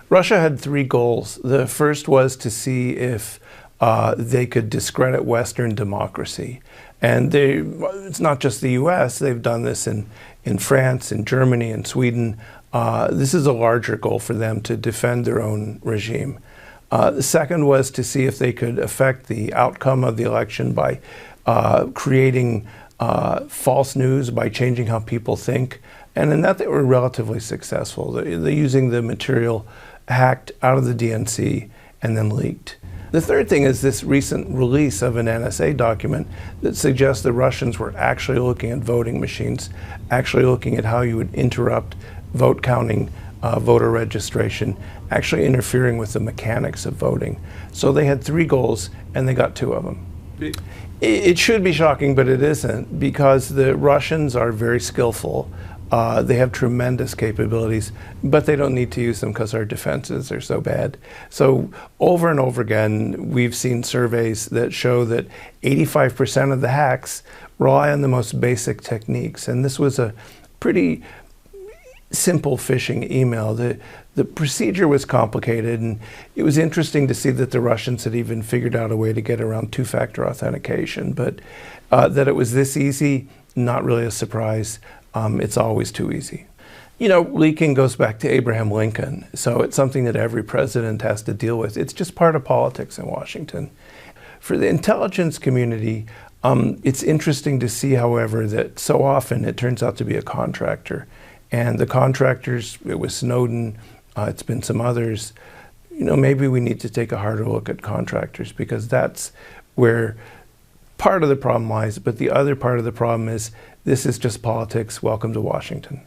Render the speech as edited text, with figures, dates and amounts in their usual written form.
Russia had three goals. The first was to see if they could discredit Western democracy. And it's not just the US, they've done this in France, in Germany, in Sweden. This is a larger goal for them, to defend their own regime. The second was to see if they could affect the outcome of the election by creating false news, by changing how people think. And in that they were relatively successful. They're using the material hacked out of the DNC and then leaked. The third thing is this recent release of an NSA document that suggests the Russians were actually looking at voting machines, actually looking at how you would interrupt vote counting, voter registration, actually interfering with the mechanics of voting. So they had three goals and they got two of them. It should be shocking, but it isn't, because the Russians are very skillful. They have tremendous capabilities, but they don't need to use them because our defenses are so bad. So over and over again, we've seen surveys that show that 85% of the hacks rely on the most basic techniques. And this was a pretty simple phishing email. The procedure was complicated, and it was interesting to see that the Russians had even figured out a way to get around two-factor authentication. But that it was this easy, not really a surprise. It's always too easy. You know, leaking goes back to Abraham Lincoln, so it's something that every president has to deal with. It's just part of politics in Washington. For the intelligence community, it's interesting to see, however, that so often it turns out to be a contractor. And the contractors, it was Snowden, it's been some others. You know, maybe we need to take a harder look at contractors, because that's where part of the problem lies, but the other part of the problem is this is just politics. Welcome to Washington.